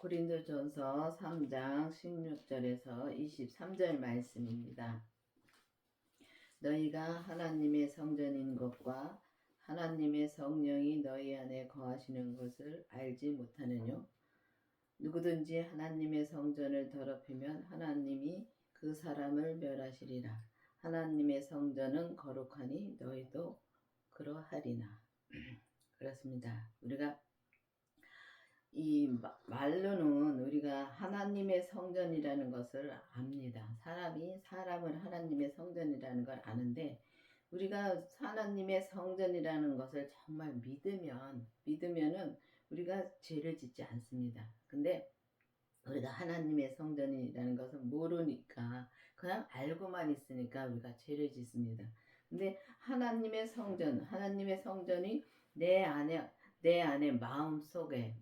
고린도전서 3장 16절에서 23절 말씀입니다. 너희가 하나님의 성전인 것과 하나님의 성령이 너희 안에 거하시는 것을 알지 못하느뇨? 누구든지 하나님의 성전을 더럽히면 하나님이 그 사람을 멸하시리라. 하나님의 성전은 거룩하니 너희도 그러하리나. 그렇습니다. 우리가 이 말로는 우리가 하나님의 성전이라는 것을 압니다. 사람을 하나님의 성전이라는 걸 아는데, 우리가 하나님의 성전이라는 것을 정말 믿으면은 우리가 죄를 짓지 않습니다. 근데 우리가 하나님의 성전이라는 것을 모르니까, 그냥 알고만 있으니까 우리가 죄를 짓습니다. 근데 하나님의 성전이 내 안에 마음속에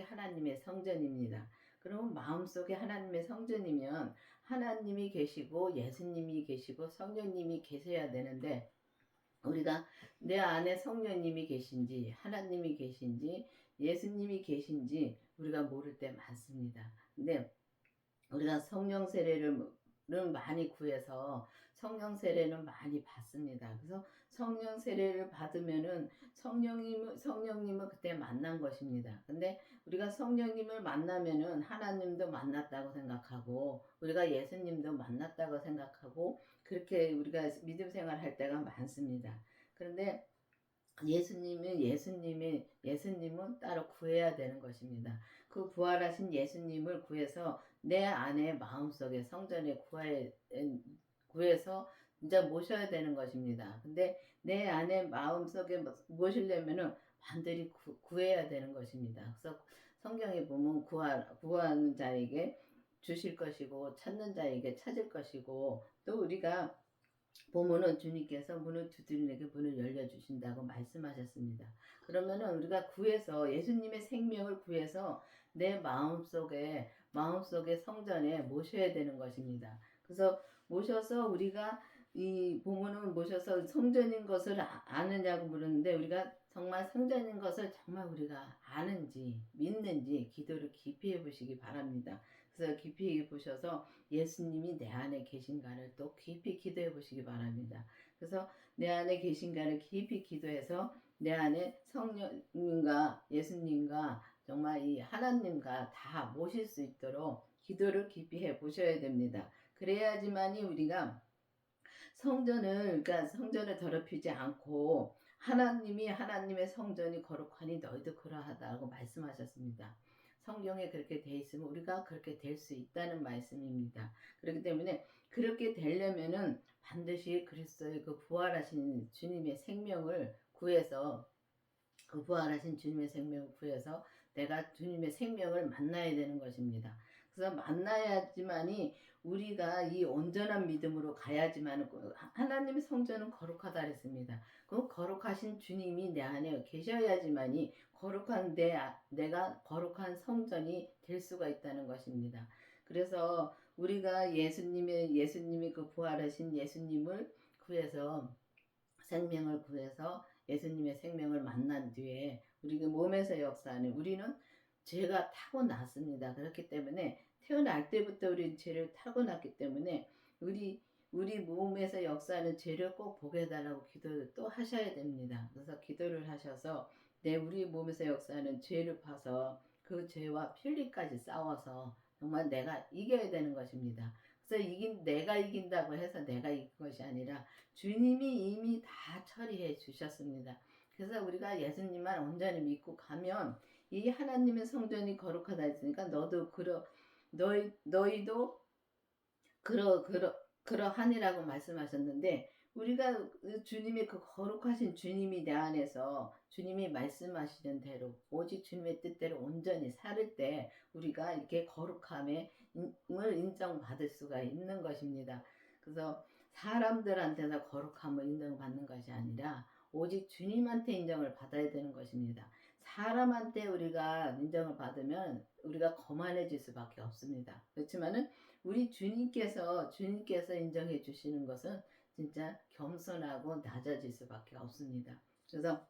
하나님의 성전입니다. 그러면 마음속에 하나님의 성전이면 하나님이 계시고 예수님이 계시고 성령님이 계셔야 되는데, 우리가 내 안에 성령님이 계신지 하나님이 계신지 예수님이 계신지 우리가 모를 때 많습니다. 근데 우리가 성령 세례를 많이 구해서 성령 세례는 많이 받습니다. 그래서 성령 세례를 받으면은 성령님을 그때 만난 것입니다. 근데 우리가 성령님을 만나면은 하나님도 만났다고 생각하고 우리가 예수님도 만났다고 생각하고 그렇게 우리가 믿음 생활할 때가 많습니다. 그런데 예수님은 따로 구해야 되는 것입니다. 그 부활하신 예수님을 구해서 내 안에 마음속에 성전에 구해서 이제 모셔야 되는 것입니다. 근데 내 안에 마음속에 모시려면은 반드시 구해야 되는 것입니다. 그래서 성경에 보면 구하는 자에게 주실 것이고 찾는 자에게 찾을 것이고, 또 우리가 보면은 주님께서 문을 두드리는에게 문을 열려주신다고 말씀하셨습니다. 그러면은 우리가 구해서 예수님의 생명을 구해서 내 마음속에 성전에 모셔야 되는 것입니다. 그래서 모셔서 우리가 보면은 모셔서 성전인 것을 아느냐고 물었는데, 우리가 정말 성전인 것을 정말 우리가 아는지 믿는지 기도를 깊이 해보시기 바랍니다. 그래서 깊이 보셔서 예수님이 내 안에 계신가를 또 깊이 기도해 보시기 바랍니다. 그래서 내 안에 계신가를 깊이 기도해서 내 안에 성령님과 예수님과 정말 이 하나님과 다 모실 수 있도록 기도를 깊이 해 보셔야 됩니다. 그래야지만이 우리가 성전을 더럽히지 않고, 하나님의 성전이 거룩하니 너희도 그러하다고 말씀하셨습니다. 성경에 그렇게 돼 있으면 우리가 그렇게 될 수 있다는 말씀입니다. 그렇기 때문에 그렇게 되려면은 반드시 그리스도의 그 부활하신 주님의 생명을 구해서 내가 주님의 생명을 만나야 되는 것입니다. 그래서 만나야지만이 우리가 이 온전한 믿음으로 가야지만, 하나님의 성전은 거룩하다 그랬습니다. 그 거룩하신 주님이 내 안에 계셔야지만이 내가 거룩한 성전이 될 수가 있다는 것입니다. 그래서 우리가 예수님이 그 부활하신 예수님을 구해서 생명을 구해서 예수님의 생명을 만난 뒤에 우리 몸에서 역사하는, 우리는 죄가 타고났습니다. 그렇기 때문에 태어날 때부터 우리는 죄를 타고났기 때문에 우리 몸에서 역사하는 죄를 꼭 보게 해달라고 기도를 또 하셔야 됩니다. 그래서 기도를 하셔서 우리 몸에서 역사하는 죄를 봐서 그 죄와 필리까지 싸워서 정말 내가 이겨야 되는 것입니다. 그래서 내가 이긴다고 해서 내가 이긴 것이 아니라 주님이 이미 다 처리해 주셨습니다. 그래서 우리가 예수님만 온전히 믿고 가면 이 하나님의 성전이 거룩하다 했으니까 너희도 그러하니라고 말씀하셨는데, 우리가 주님의 그 거룩하신 주님이 내 안에서 주님이 말씀하시는 대로 오직 주님의 뜻대로 온전히 살을 때 우리가 이렇게 거룩함을 인정받을 수가 있는 것입니다. 그래서 사람들한테서 거룩함을 인정받는 것이 아니라 오직 주님한테 인정을 받아야 되는 것입니다. 사람한테 우리가 인정을 받으면 우리가 거만해질 수밖에 없습니다. 그렇지만은 우리 주님께서 인정해 주시는 것은 진짜 겸손하고 낮아질 수밖에 없습니다. 그래서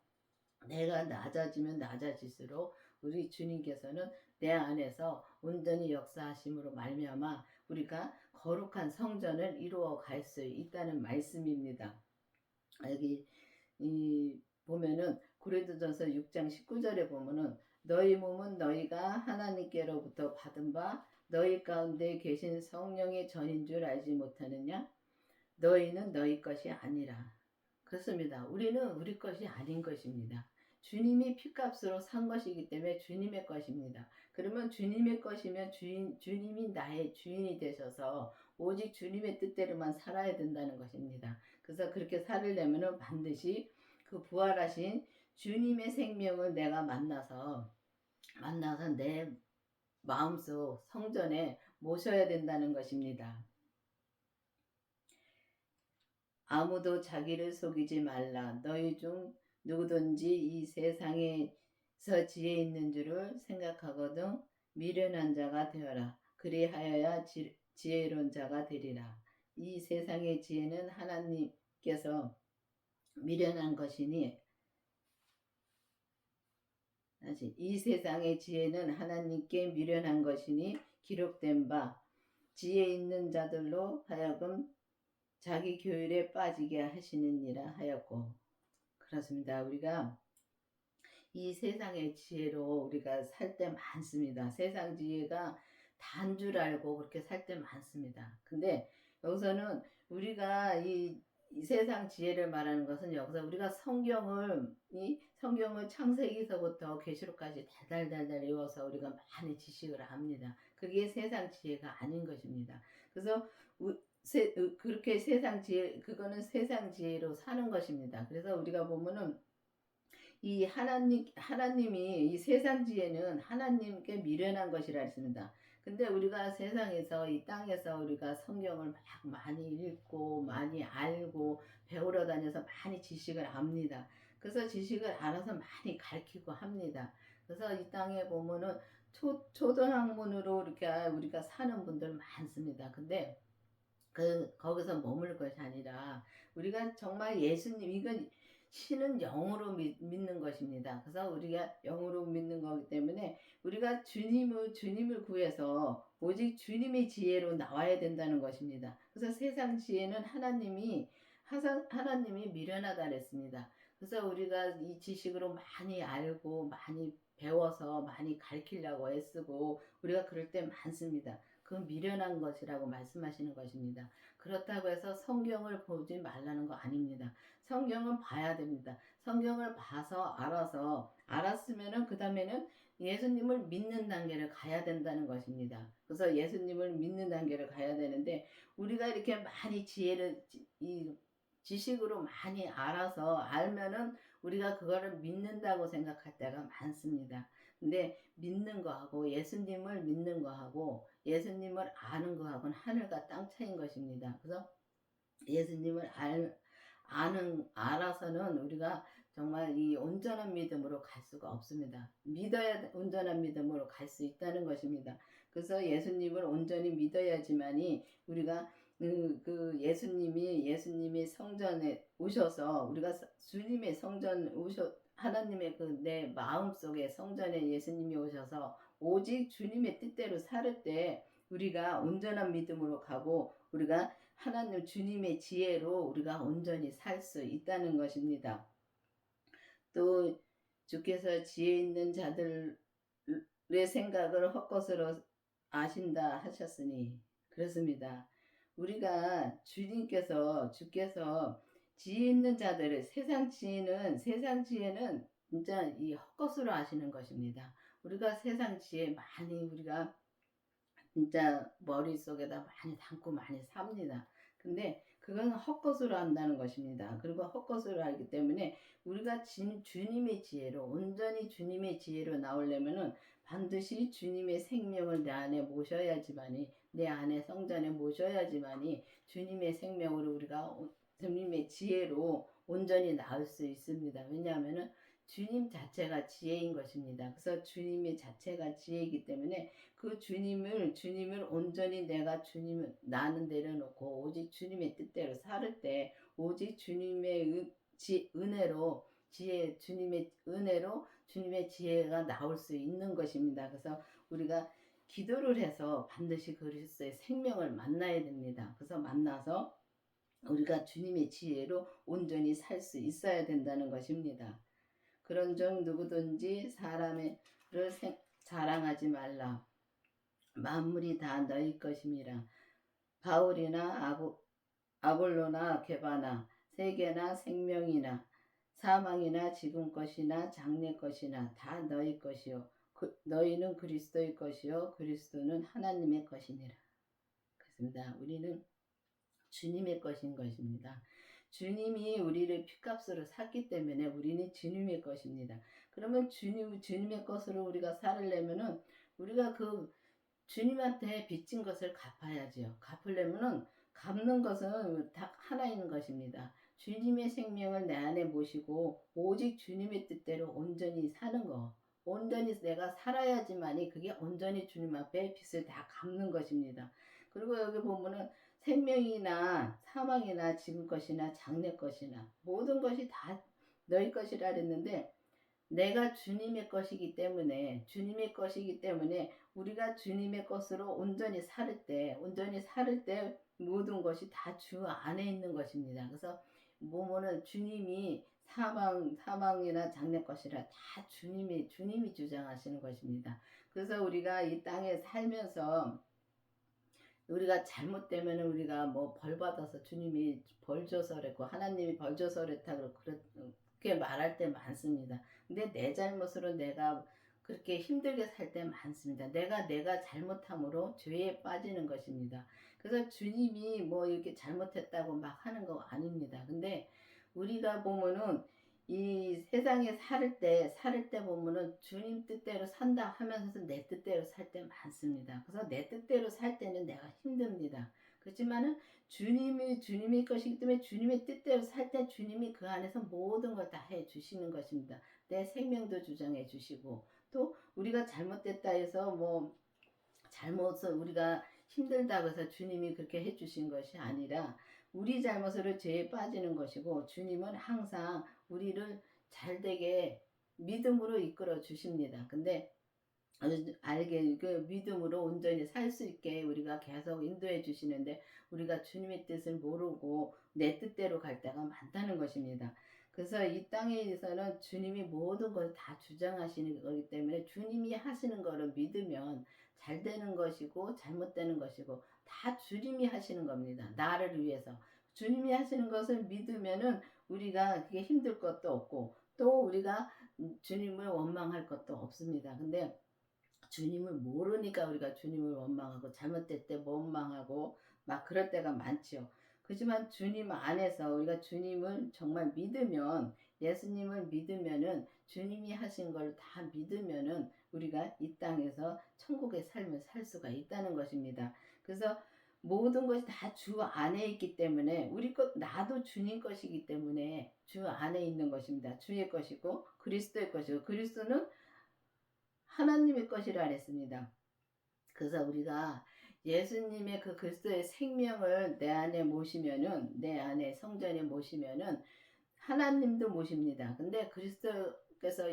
내가 낮아지면 낮아질수록 우리 주님께서는 내 안에서 온전히 역사하심으로 말미암아 우리가 거룩한 성전을 이루어 갈 수 있다는 말씀입니다. 여기 보면은 고린도전서 6장 19절에 보면은 너희 몸은 너희가 하나님께로부터 받은 바 너희 가운데 계신 성령의 전인 줄 알지 못하느냐? 너희는 너희 것이 아니라. 그렇습니다. 우리는 우리 것이 아닌 것입니다. 주님이 피값으로 산 것이기 때문에 주님의 것입니다. 그러면 주님의 것이면 주님이 나의 주인이 되셔서 오직 주님의 뜻대로만 살아야 된다는 것입니다. 그래서 그렇게 살으려면 반드시 그 부활하신 주님의 생명을 내가 만나서 내 마음속 성전에 모셔야 된다는 것입니다. 아무도 자기를 속이지 말라. 너희 중 누구든지 이 세상에서 지혜 있는 줄을 생각하거든 미련한 자가 되어라. 그리하여야 지혜로운 자가 되리라. 이 세상의 지혜는 하나님께서 미련한 것이니 이 세상의 지혜는 하나님께 미련한 것이니 기록된 바 지혜 있는 자들로 하여금 자기 교율에 빠지게 하시느니라 하였고. 그렇습니다. 우리가 이 세상의 지혜로 우리가 살 때 많습니다. 세상 지혜가 단 줄 알고 그렇게 살 때 많습니다. 근데 여기서는 우리가 이 세상 지혜를 말하는 것은 여기서 우리가 성경을 창세기서부터 계시록까지 달달달달 외워서 우리가 많이 지식을 합니다. 그게 세상 지혜가 아닌 것입니다. 그래서 그렇게 세상 지혜, 그거는 세상 지혜로 사는 것입니다. 그래서 우리가 보면은 이 하나님이 이 세상 지혜는 하나님께 미련한 것이라 했습니다. 근데 우리가 세상에서 이 땅에서 우리가 성경을 막 많이 읽고 많이 알고 배우러 다녀서 많이 지식을 압니다. 그래서 지식을 알아서 많이 가르치고 합니다. 그래서 이 땅에 보면은 초등학문으로 이렇게 우리가 사는 분들 많습니다. 근데 거기서 머물 것이 아니라 우리가 정말 예수님, 이건 신은 영으로 믿는 것입니다. 그래서 우리가 영으로 믿는 거기 때문에 우리가 주님을 구해서 오직 주님의 지혜로 나와야 된다는 것입니다. 그래서 세상 지혜는 하나님이 미련하다 그랬습니다. 그래서 우리가 이 지식으로 많이 알고 많이 배워서 많이 가르치려고 애쓰고 우리가 그럴 때 많습니다. 그건 미련한 것이라고 말씀하시는 것입니다. 그렇다고 해서 성경을 보지 말라는 거 아닙니다. 성경은 봐야 됩니다. 성경을 봐서 알았으면은 그 다음에는 예수님을 믿는 단계를 가야 된다는 것입니다. 그래서 예수님을 믿는 단계를 가야 되는데 우리가 이렇게 많이 이 지식으로 많이 알면은 우리가 그거를 믿는다고 생각할 때가 많습니다. 근데 믿는 거하고 예수님을 믿는 거하고 예수님을 아는 거하고는 하늘과 땅 차이인 것입니다. 그래서 예수님을 알아서는 우리가 정말 이 온전한 믿음으로 갈 수가 없습니다. 믿어야 온전한 믿음으로 갈 수 있다는 것입니다. 그래서 예수님을 온전히 믿어야지만이 우리가 예수님이 성전에 오셔서 우리가 주님의 성전 하나님의 내 마음속에 성전에 예수님이 오셔서 오직 주님의 뜻대로 살 때 우리가 온전한 믿음으로 가고 우리가 하나님 주님의 지혜로 우리가 온전히 살 수 있다는 것입니다. 또 주께서 지혜 있는 자들의 생각을 헛것으로 아신다 하셨으니 그렇습니다. 우리가 주께서 지혜 있는 자들을 세상 지혜는 진짜 이 헛것으로 아시는 것입니다. 우리가 세상 지혜 많이 우리가 진짜 머릿속에다 많이 담고 많이 삽니다. 근데 그건 헛것으로 한다는 것입니다. 그리고 헛것으로 알기 때문에 우리가 주님의 지혜로 온전히 주님의 지혜로 나오려면은 반드시 주님의 생명을 내 안에 모셔야지만이 내 안에 성전에 모셔야지만이 주님의 생명으로 우리가 주님의 지혜로 온전히 나올 수 있습니다. 왜냐하면은 주님 자체가 지혜인 것입니다. 그래서 주님의 자체가 지혜이기 때문에 그 주님을 온전히 나는 내려놓고 오직 주님의 뜻대로 살을 때 오직 주님의 은혜로 주님의 은혜로 주님의 지혜가 나올 수 있는 것입니다. 그래서 우리가 기도를 해서 반드시 그리스도의 생명을 만나야 됩니다. 그래서 만나서 우리가 주님의 지혜로 온전히 살 수 있어야 된다는 것입니다. 그런즉 누구든지 사람을 자랑하지 말라. 만물이 다 너희 것임이라. 바울이나 아볼로나 게바나 세계나 생명이나 사망이나 지금 것이나 장래 것이나 다 너희 것이요 너희는 그리스도의 것이요 그리스도는 하나님의 것이니라. 그렇습니다. 우리는 주님의 것인 것입니다. 주님이 우리를 핏값으로 샀기 때문에 우리는 주님의 것입니다. 그러면 주님의 것으로 우리가 살으려면은 우리가 그 주님한테 빚진 것을 갚아야지요. 갚으려면은 갚는 것은 다 하나인 것입니다. 주님의 생명을 내 안에 모시고 오직 주님의 뜻대로 온전히 사는 거. 온전히 내가 살아야지만이 그게 온전히 주님 앞에 빚을 다 갚는 것입니다. 그리고 여기 보면은 생명이나 사망이나 지금 것이나 장래 것이나 모든 것이 다 너희 것이라 그랬는데 내가 주님의 것이기 때문에 우리가 주님의 것으로 온전히 살을 때 모든 것이 다 주 안에 있는 것입니다. 그래서 뭐뭐는 주님이 사망이나 장래 것이라 다 주님이 주장하시는 것입니다. 그래서 우리가 이 땅에 살면서 우리가 잘못되면 우리가 뭐 벌 받아서 주님이 벌 줘서 그랬고 하나님이 벌 줘서 그랬다고 그렇게 말할 때 많습니다. 근데 내 잘못으로 내가 그렇게 힘들게 살 때 많습니다. 내가 잘못함으로 죄에 빠지는 것입니다. 그래서 주님이 뭐 이렇게 잘못했다고 막 하는 거 아닙니다. 근데 우리가 보면은 이 세상에 살을 때 보면은 주님 뜻대로 산다 하면서 내 뜻대로 살 때 많습니다. 그래서 내 뜻대로 살 때는 내가 힘듭니다. 그렇지만은 주님의 것이기 때문에 주님의 뜻대로 살 때 주님이 그 안에서 모든 걸 다 해 주시는 것입니다. 내 생명도 주장해 주시고 또 우리가 잘못됐다 해서 뭐 잘못을 우리가 힘들다고 해서 주님이 그렇게 해주신 것이 아니라 우리 잘못으로 죄에 빠지는 것이고 주님은 항상 우리를 잘되게 믿음으로 이끌어 주십니다. 근데 알게 그 믿음으로 온전히 살 수 있게 우리가 계속 인도해 주시는데 우리가 주님의 뜻을 모르고 내 뜻대로 갈 때가 많다는 것입니다. 그래서 이 땅에서는 주님이 모든 것을 다 주장하시는 거기 때문에 주님이 하시는 거를 믿으면 잘 되는 것이고 잘못되는 것이고 다 주님이 하시는 겁니다. 나를 위해서 주님이 하시는 것을 믿으면은 우리가 그게 힘들 것도 없고 또 우리가 주님을 원망할 것도 없습니다. 근데 주님을 모르니까 우리가 주님을 원망하고 잘못될 때 원망하고 막 그럴 때가 많지요. 그렇지만 주님 안에서 우리가 주님을 정말 믿으면 예수님을 믿으면은 주님이 하신 걸 다 믿으면은 우리가 이 땅에서 천국의 삶을 살 수가 있다는 것입니다. 그래서 모든 것이 다 주 안에 있기 때문에 우리 것 나도 주님 것이기 때문에 주 안에 있는 것입니다. 주의 것이고 그리스도의 것이고 그리스도는 하나님의 것이라 했습니다. 그래서 우리가 예수님의 그 그리스도의 생명을 내 안에 모시면은 내 안에 성전에 모시면은 하나님도 모십니다. 근데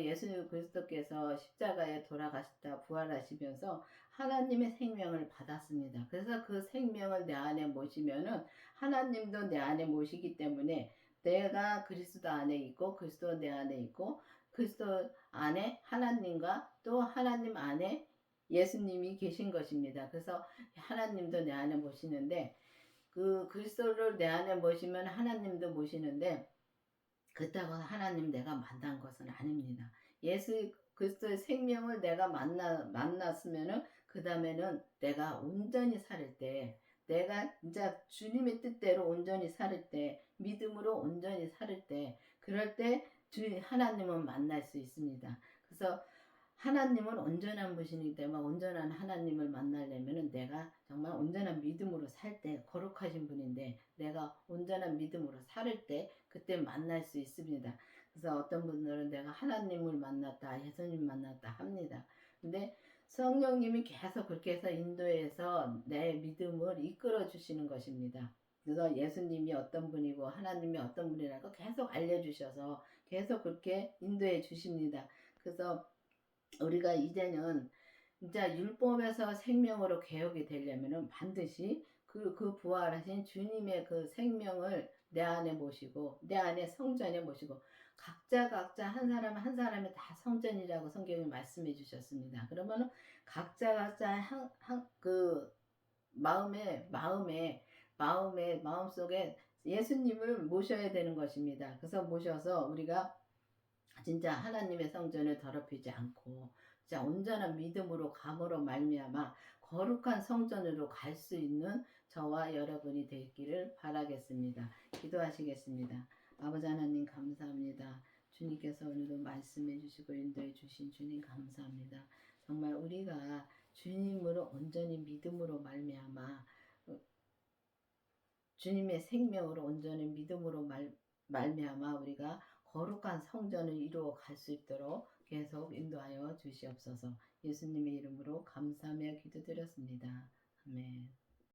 예수 그리스도께서 십자가에 돌아가셨다 부활하시면서 하나님의 생명을 받았습니다. 그래서 그 생명을 내 안에 모시면은 하나님도 내 안에 모시기 때문에 내가 그리스도 안에 있고 그리스도 내 안에 있고 그리스도 안에 하나님과 또 하나님 안에 예수님이 계신 것입니다. 그래서 하나님도 내 안에 모시는데 그 그리스도를 내 안에 모시면 하나님도 모시는데 그렇다고 하나님 내가 만난 것은 아닙니다. 예수 그리스도의 생명을 내가 만났으면은 그 다음에는 내가 온전히 살 때 내가 이제 주님의 뜻대로 온전히 살 때 믿음으로 온전히 살 때 그럴 때 하나님은 만날 수 있습니다. 그래서 하나님은 온전한 분이기 때문에 온전한 하나님을 만나려면 내가 정말 온전한 믿음으로 살 때 거룩하신 분인데 내가 온전한 믿음으로 살 때 그때 만날 수 있습니다. 그래서 어떤 분들은 내가 하나님을 만났다 예수님 만났다 합니다. 근데 성령님이 계속 그렇게 해서 인도해서 내 믿음을 이끌어 주시는 것입니다. 그래서 예수님이 어떤 분이고 하나님이 어떤 분이라고 계속 알려주셔서 계속 그렇게 인도해 주십니다. 그래서 우리가 이제는 진짜 율법에서 생명으로 개혁이 되려면은 반드시 그 부활하신 주님의 그 생명을 내 안에 모시고 내 안에 성전에 모시고 각자 한 사람 한 사람이 다 성전이라고 성경이 말씀해 주셨습니다. 그러면은 각자 한그 마음속에 예수님을 모셔야 되는 것입니다. 그래서 모셔서 우리가 진짜 하나님의 성전을 더럽히지 않고 진짜 온전한 믿음으로 감으로 말미암아 거룩한 성전으로 갈 수 있는 저와 여러분이 되기를 바라겠습니다. 기도하시겠습니다. 아버지 하나님 감사합니다. 주님께서 오늘도 말씀해 주시고 인도해 주신 주님 감사합니다. 정말 우리가 주님으로 온전히 믿음으로 말미암아 주님의 생명으로 온전히 믿음으로 말미암아 우리가 거룩한 성전을 이루어 갈 수 있도록 계속 인도하여 주시옵소서. 예수님의 이름으로 감사하며 기도드렸습니다. 아멘.